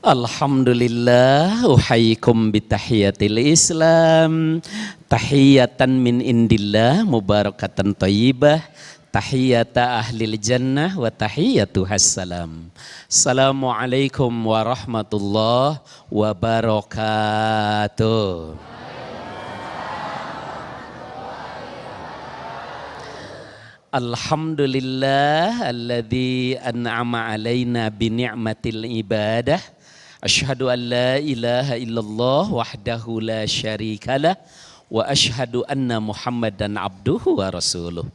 Alhamdulillah, uhayyikum bitahiyatil Islam, tahiyatan min indillah, mubarakatan thayyibah, tahiyata ahlil jannah wa tahiyatuhas salam. Assalamualaikum warahmatullahi wabarakatuh. Alhamdulillah alladzi an'ama alaina bi ni'matil ibadah. Asyhadu an la ilaha illallah wahdahu la syarikalah wa asyhadu anna Muhammadan abduhu wa rasuluh.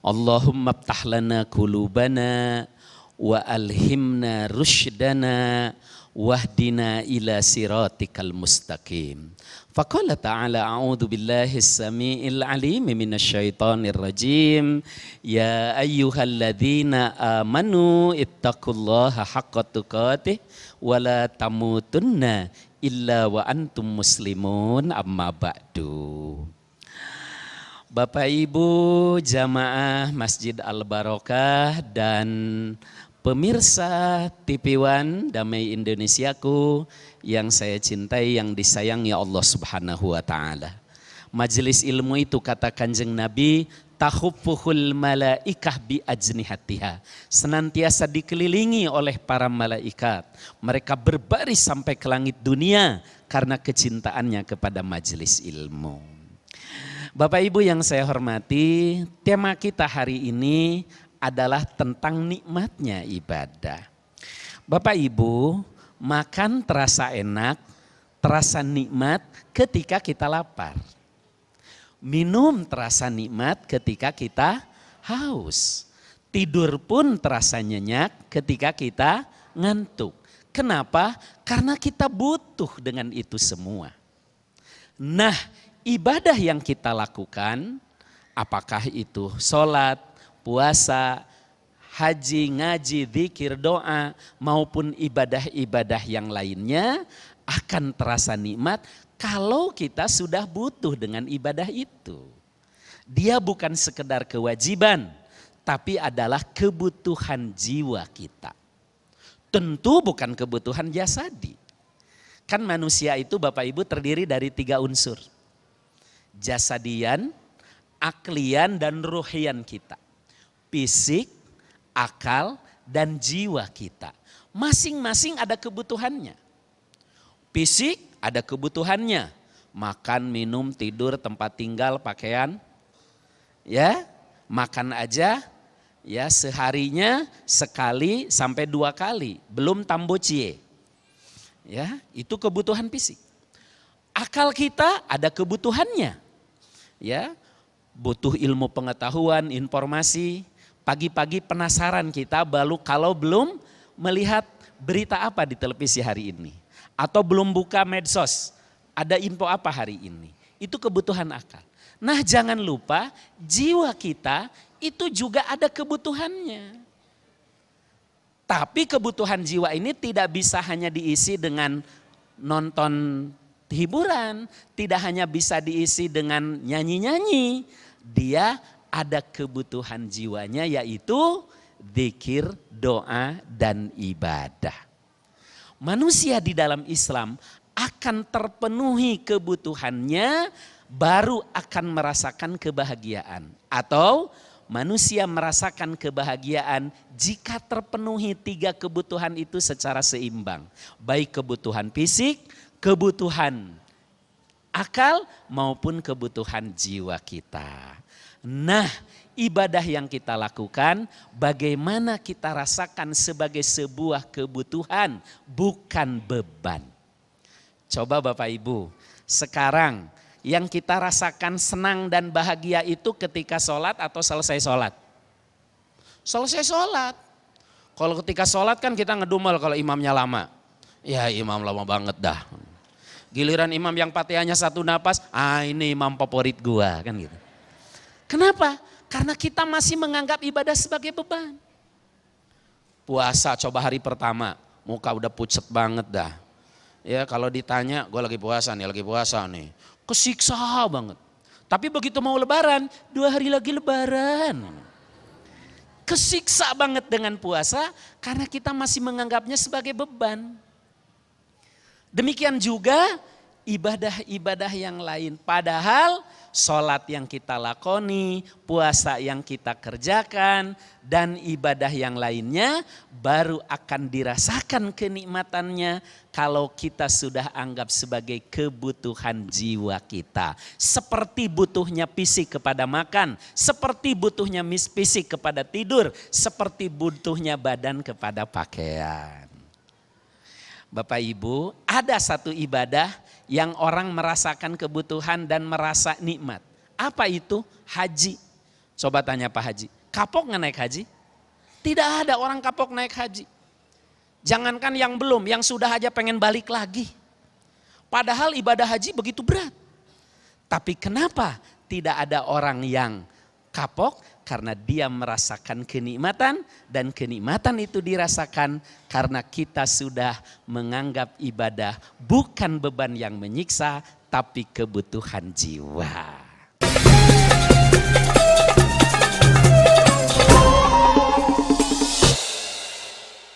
Allahumma iftah lana qulubana wa alhimna rusydana wahdina ila siratikal mustaqim. Faqala ta'ala a'udzu billahi as-sami'il 'alim minasyaitonir rajim. Ya ayyuhalladzina amanu ittaqullaha haqqa tuqatih wa la tamutunna illa wa antum muslimun amma ba'du. Bapak Ibu jamaah Masjid Al-Barokah dan pemirsa TV One Damai Indonesiaku yang saya cintai, yang disayangi Allah Subhanahu wa taala. Majelis ilmu itu kata Kanjeng Nabi, tahuffuhul malaikah bi ajnihatiha. Senantiasa dikelilingi oleh para malaikat. Mereka berbaris sampai ke langit dunia karena kecintaannya kepada majelis ilmu. Bapak Ibu yang saya hormati, tema kita hari ini adalah tentang nikmatnya ibadah. Bapak Ibu, makan terasa enak, terasa nikmat ketika kita lapar. Minum terasa nikmat ketika kita haus. Tidur pun terasa nyenyak ketika kita ngantuk. Kenapa? Karena kita butuh dengan itu semua. Nah, ibadah yang kita lakukan, apakah itu sholat, puasa, haji, ngaji, zikir, doa, maupun ibadah-ibadah yang lainnya akan terasa nikmat kalau kita sudah butuh dengan ibadah itu. Dia bukan sekedar kewajiban, tapi adalah kebutuhan jiwa kita. Tentu bukan kebutuhan jasadi. Kan manusia itu Bapak Ibu terdiri dari 3 unsur. Jasadian, aklian, dan ruhian kita. Fisik, akal, dan jiwa kita. Masing-masing ada kebutuhannya. Fisik ada kebutuhannya. Makan, minum, tidur, tempat tinggal, pakaian. Ya, makan aja ya seharinya sekali sampai 2 kali. Belum tambocie. Ya, itu kebutuhan fisik. Akal kita ada kebutuhannya. Ya, butuh ilmu pengetahuan, informasi. Pagi-pagi penasaran kita kalau belum melihat berita apa di televisi hari ini. Atau belum buka medsos, ada info apa hari ini. Itu kebutuhan akal. Nah jangan lupa jiwa kita itu juga ada kebutuhannya. Tapi kebutuhan jiwa ini tidak bisa hanya diisi dengan nonton hiburan. Tidak hanya bisa diisi dengan nyanyi-nyanyi. Dia ada kebutuhan jiwanya yaitu zikir, doa, dan ibadah. Manusia di dalam Islam akan terpenuhi kebutuhannya baru akan merasakan kebahagiaan. Atau manusia merasakan kebahagiaan jika terpenuhi 3 kebutuhan itu secara seimbang. Baik kebutuhan fisik, kebutuhan akal maupun kebutuhan jiwa kita. Nah, ibadah yang kita lakukan bagaimana kita rasakan sebagai sebuah kebutuhan bukan beban. Coba Bapak Ibu, sekarang yang kita rasakan senang dan bahagia itu ketika sholat atau selesai sholat? Selesai sholat. Kalau ketika sholat kan kita ngedumel kalau imamnya lama. Ya imam lama banget dah. Giliran imam yang Fatihahnya 1 napas, ini imam favorit gua kan gitu. Kenapa? Karena kita masih menganggap ibadah sebagai beban. Puasa coba hari pertama, muka udah pucet banget dah. Ya kalau ditanya, gue lagi puasa nih. Kesiksa banget. Tapi begitu mau lebaran, 2 hari lagi lebaran. Kesiksa banget dengan puasa karena kita masih menganggapnya sebagai beban. Demikian juga ibadah-ibadah yang lain. Padahal sholat yang kita lakoni, puasa yang kita kerjakan, dan ibadah yang lainnya baru akan dirasakan kenikmatannya kalau kita sudah anggap sebagai kebutuhan jiwa kita. Seperti butuhnya fisik kepada makan, seperti butuhnya fisik kepada tidur, seperti butuhnya badan kepada pakaian. Bapak Ibu, ada satu ibadah yang orang merasakan kebutuhan dan merasa nikmat. Apa itu? Haji. Coba tanya Pak Haji, kapok nggak naik haji? Tidak ada orang kapok naik haji. Jangankan yang belum, yang sudah aja pengen balik lagi. Padahal ibadah haji begitu berat. Tapi kenapa tidak ada orang yang kapok? Karena dia merasakan kenikmatan, dan kenikmatan itu dirasakan karena kita sudah menganggap ibadah bukan beban yang menyiksa, tapi kebutuhan jiwa.